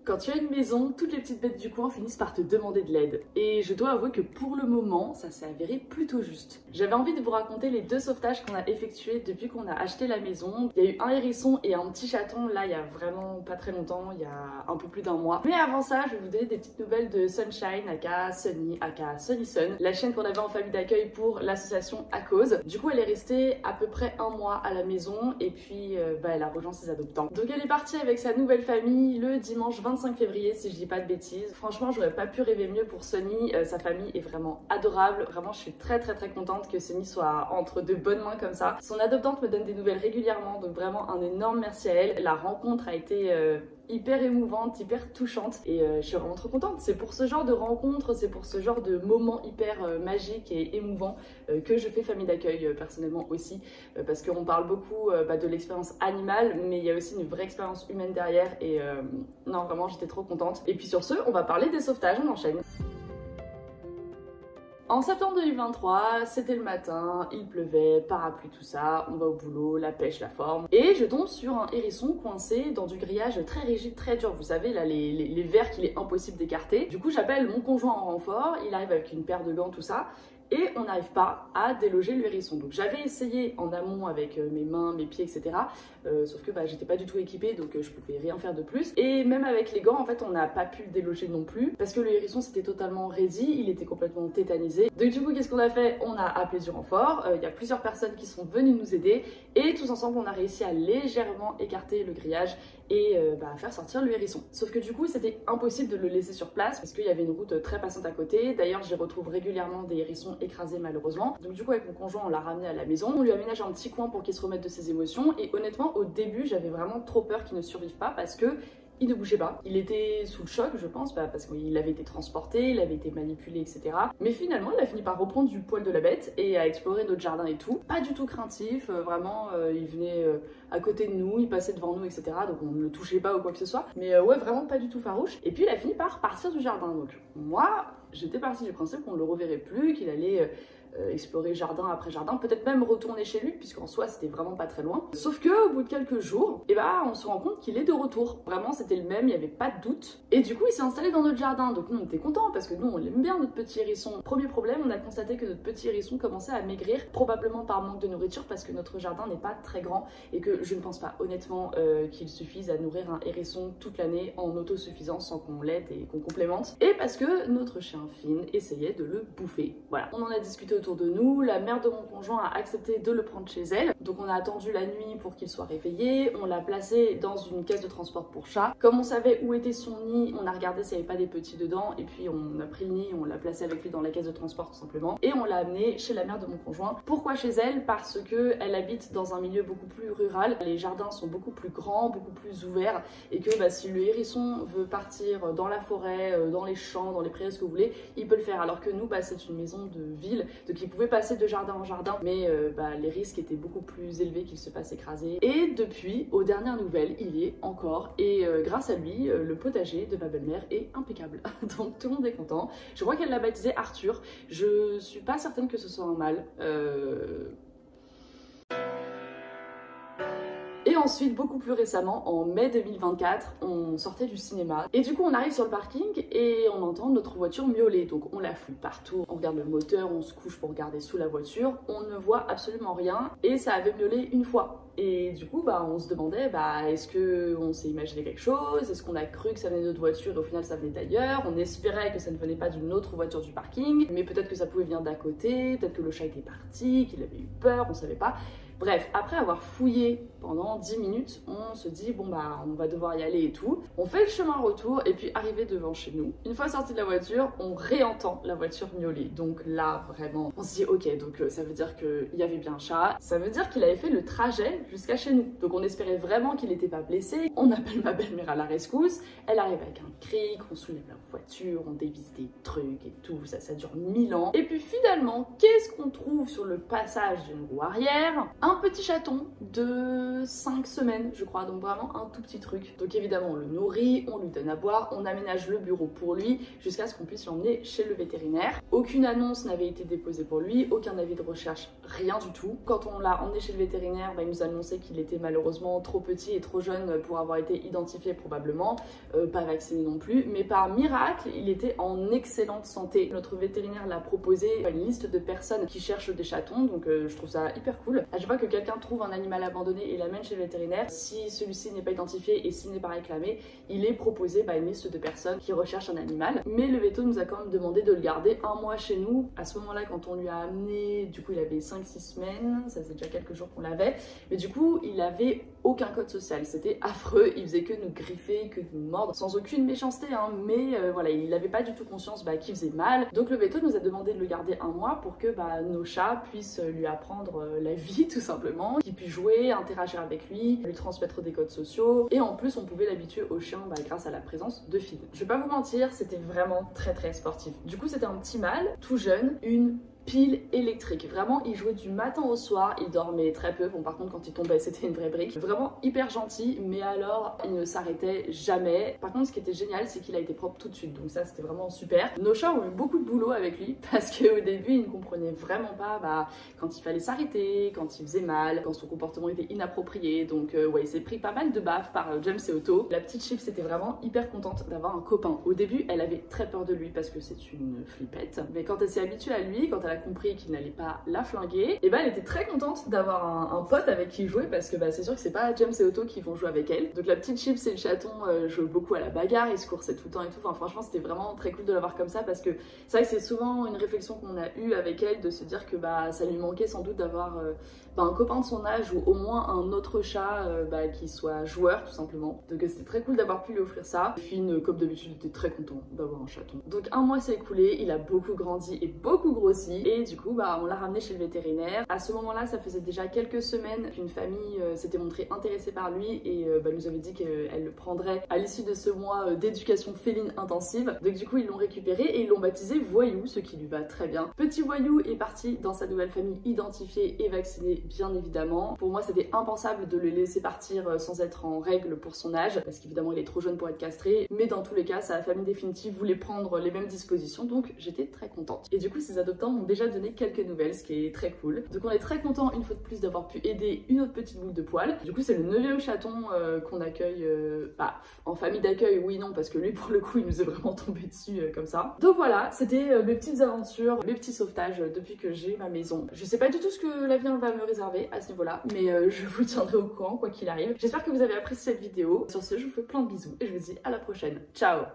Quand tu as une maison, toutes les petites bêtes du coin finissent par te demander de l'aide. Et je dois avouer que pour le moment, ça s'est avéré plutôt juste. J'avais envie de vous raconter les 2 sauvetages qu'on a effectués depuis qu'on a acheté la maison. Il y a eu un hérisson et un petit chaton, là il y a vraiment pas très longtemps, il y a un peu plus d'un mois. Mais avant ça, je vais vous donner des petites nouvelles de Sunshine, aka Sunny, aka Sunny Sun, la chienne qu'on avait en famille d'accueil pour l'association À Cause. Du coup, elle est restée à peu près un mois à la maison et puis elle a rejoint ses adoptants. Donc elle est partie avec sa nouvelle famille le dimanche 25 février si je dis pas de bêtises. Franchement, j'aurais pas pu rêver mieux pour Sunny. Sa famille est vraiment adorable. Vraiment, je suis très contente que Sunny soit entre de bonnes mains comme ça. Son adoptante me donne des nouvelles régulièrement, donc vraiment un énorme merci à elle. La rencontre a été hyper émouvante, hyper touchante et je suis vraiment trop contente. C'est pour ce genre de rencontre, c'est pour ce genre de moments hyper magiques et émouvants que je fais famille d'accueil personnellement aussi parce qu'on parle beaucoup de l'expérience animale mais il y a aussi une vraie expérience humaine derrière et non vraiment j'étais trop contente. Et puis sur ce, on va parler des sauvetages, on enchaîne. En septembre 2023, c'était le matin, il pleuvait, parapluie, tout ça, on va au boulot, la pêche, la forme. Et je tombe sur un hérisson coincé dans du grillage très rigide, très dur. Vous savez, là, les verres qu'il est impossible d'écarter. Du coup, j'appelle mon conjoint en renfort, il arrive avec une paire de gants, tout ça. Et on n'arrive pas à déloger le hérisson. Donc j'avais essayé en amont avec mes mains, mes pieds, etc. Sauf que j'étais pas du tout équipée, donc je pouvais rien faire de plus. Et même avec les gants, en fait, on n'a pas pu le déloger non plus parce que le hérisson s'était totalement raidi, il était complètement tétanisé. Donc du coup, qu'est-ce qu'on a fait? On a appelé du renfort. Il y a plusieurs personnes qui sont venues nous aider et tous ensemble, on a réussi à légèrement écarter le grillage et faire sortir le hérisson. Sauf que du coup, c'était impossible de le laisser sur place parce qu'il y avait une route très passante à côté. D'ailleurs, j'y retrouve régulièrement des hérissons écrasé malheureusement. Donc du coup avec mon conjoint on l'a ramené à la maison, on lui aménage un petit coin pour qu'il se remette de ses émotions et honnêtement au début j'avais vraiment trop peur qu'il ne survive pas parce que il ne bougeait pas. Il était sous le choc, je pense, parce qu'il avait été transporté, il avait été manipulé, etc. Mais finalement, il a fini par reprendre du poil de la bête et à explorer notre jardin et tout. Pas du tout craintif, vraiment, il venait à côté de nous, il passait devant nous, etc. Donc on ne le touchait pas ou quoi que ce soit. Mais ouais, vraiment pas du tout farouche. Et puis il a fini par partir du jardin. Donc moi, j'étais partie du principe qu'on ne le reverrait plus, qu'il allait explorer jardin après jardin, peut-être même retourner chez lui, puisqu'en soi c'était vraiment pas très loin. Sauf que au bout de quelques jours, on se rend compte qu'il est de retour. Vraiment c'était le même, il n'y avait pas de doute. Et du coup il s'est installé dans notre jardin, donc nous on était contents parce que nous on l'aime bien notre petit hérisson. Premier problème, on a constaté que notre petit hérisson commençait à maigrir, probablement par manque de nourriture parce que notre jardin n'est pas très grand et que je ne pense pas honnêtement qu'il suffise à nourrir un hérisson toute l'année en autosuffisance sans qu'on l'aide et qu'on complémente. Et parce que notre chien Finn essayait de le bouffer. Voilà, on en a discuté autour de nous, la mère de mon conjoint a accepté de le prendre chez elle, donc on a attendu la nuit pour qu'il soit réveillé, on l'a placé dans une caisse de transport pour chat. Comme on savait où était son nid, on a regardé s'il n'y avait pas des petits dedans, et puis on a pris le nid, on l'a placé avec lui dans la caisse de transport tout simplement, et on l'a amené chez la mère de mon conjoint. Pourquoi chez elle? Parce que elle habite dans un milieu beaucoup plus rural, les jardins sont beaucoup plus grands, beaucoup plus ouverts, et que si le hérisson veut partir dans la forêt, dans les champs, dans les prairies, ce que vous voulez, il peut le faire, alors que nous, c'est une maison de ville, donc il pouvait passer de jardin en jardin, mais les risques étaient beaucoup plus élevés qu'il se fasse écraser. Et depuis, aux dernières nouvelles, il y est encore, et grâce à lui, le potager de ma belle-mère est impeccable. Donc tout le monde est content. Je crois qu'elle l'a baptisé Arthur. Je suis pas certaine que ce soit un mâle. Et ensuite, beaucoup plus récemment, en mai 2024, on sortait du cinéma. Et du coup, on arrive sur le parking et on entend notre voiture miauler. Donc on la fouille partout, on regarde le moteur, on se couche pour regarder sous la voiture. On ne voit absolument rien et ça avait miaulé une fois. Et du coup, on se demandait, est-ce qu'on s'est imaginé quelque chose? Est-ce qu'on a cru que ça venait de notre voiture et au final ça venait d'ailleurs? On espérait que ça ne venait pas d'une autre voiture du parking, mais peut-être que ça pouvait venir d'à côté, peut-être que le chat était parti, qu'il avait eu peur, on savait pas. Bref, après avoir fouillé pendant 10 minutes, on se dit on va devoir y aller et tout. On fait le chemin retour et puis arrivé devant chez nous, une fois sorti de la voiture, on réentend la voiture miauler. Donc là, vraiment, on se dit ok, donc ça veut dire qu'il y avait bien un chat, ça veut dire qu'il avait fait le trajet jusqu'à chez nous. Donc on espérait vraiment qu'il n'était pas blessé. On appelle ma belle-mère à la rescousse, elle arrive avec un cric, on soulève la voiture, on dévisse des trucs et tout, ça dure 1000 ans. Et puis finalement, qu'est-ce qu'on trouve sur le passage d'une roue arrière? Un petit chaton de de 5 semaines je crois, donc vraiment un tout petit truc. Donc évidemment on le nourrit, on lui donne à boire, on aménage le bureau pour lui jusqu'à ce qu'on puisse l'emmener chez le vétérinaire. Aucune annonce n'avait été déposée pour lui, aucun avis de recherche, rien du tout. Quand on l'a emmené chez le vétérinaire, il nous a annoncé qu'il était malheureusement trop petit et trop jeune pour avoir été identifié probablement, pas vacciné non plus, mais par miracle il était en excellente santé. Notre vétérinaire l'a proposé une liste de personnes qui cherchent des chatons, donc je trouve ça hyper cool. À chaque fois que quelqu'un trouve un animal abandonné et l'amène chez le vétérinaire, si celui-ci n'est pas identifié et s'il n'est pas réclamé, il est proposé une liste de personnes qui recherchent un animal. Mais le véto nous a quand même demandé de le garder un mois chez nous. À ce moment-là, quand on lui a amené, du coup il avait 5-6 semaines, ça faisait déjà quelques jours qu'on l'avait, mais du coup il avait aucun code social, c'était affreux, il faisait que nous griffer, que nous mordre, sans aucune méchanceté, hein, mais voilà, il n'avait pas du tout conscience qu'il faisait mal. Donc le véto nous a demandé de le garder un mois pour que nos chats puissent lui apprendre la vie tout simplement, qu'il puisse jouer, interagir avec lui transmettre des codes sociaux, et en plus on pouvait l'habituer au chien grâce à la présence de Finn. Je vais pas vous mentir, c'était vraiment très sportif. Du coup c'était un petit mâle, tout jeune, une pile électrique. Vraiment, il jouait du matin au soir, il dormait très peu. Bon, par contre, quand il tombait, c'était une vraie brique. Vraiment hyper gentil, mais alors, il ne s'arrêtait jamais. Par contre, ce qui était génial, c'est qu'il a été propre tout de suite. Donc ça, c'était vraiment super. Nos chats ont eu beaucoup de boulot avec lui parce qu'au début, ils ne comprenaient vraiment pas quand il fallait s'arrêter, quand il faisait mal, quand son comportement était inapproprié. Donc ouais, il s'est pris pas mal de baffes par James et Otto. La petite Chips était vraiment hyper contente d'avoir un copain. Au début, elle avait très peur de lui parce que c'est une flippette. Mais quand elle s'est habituée à lui, quand elle a compris qu'il n'allait pas la flinguer, et elle était très contente d'avoir un pote avec qui jouer parce que c'est sûr que c'est pas James et Otto qui vont jouer avec elle. Donc la petite Chips et le chaton jouent beaucoup à la bagarre, ils se coursaient tout le temps et tout. Enfin franchement c'était vraiment très cool de l'avoir comme ça parce que c'est vrai que c'est souvent une réflexion qu'on a eue avec elle de se dire que ça lui manquait sans doute d'avoir un copain de son âge ou au moins un autre chat qui soit joueur tout simplement. Donc c'était très cool d'avoir pu lui offrir ça. Finn comme d'habitude était très content d'avoir un chaton. Donc un mois s'est écoulé, il a beaucoup grandi et beaucoup grossi. Et du coup, on l'a ramené chez le vétérinaire. À ce moment-là, ça faisait déjà quelques semaines qu'une famille s'était montrée intéressée par lui et nous avait dit qu'elle le prendrait à l'issue de ce mois d'éducation féline intensive. Donc du coup, ils l'ont récupéré et ils l'ont baptisé Voyou, ce qui lui va très bien. Petit Voyou est parti dans sa nouvelle famille identifié et vacciné, bien évidemment. Pour moi, c'était impensable de le laisser partir sans être en règle pour son âge, parce qu'évidemment, il est trop jeune pour être castré. Mais dans tous les cas, sa famille définitive voulait prendre les mêmes dispositions, donc j'étais très contente. Et du coup, ses adoptants m'ont déjà donné quelques nouvelles, ce qui est très cool. Donc on est très content une fois de plus d'avoir pu aider une autre petite boule de poils. Du coup c'est le 9e chaton qu'on accueille, en famille d'accueil oui non parce que lui pour le coup il nous est vraiment tombé dessus comme ça. Donc voilà, c'était mes petites aventures, mes petits sauvetages depuis que j'ai ma maison. Je sais pas du tout ce que l'avenir va me réserver à ce niveau là, mais je vous tiendrai au courant quoi qu'il arrive. J'espère que vous avez apprécié cette vidéo. Sur ce je vous fais plein de bisous et je vous dis à la prochaine. Ciao.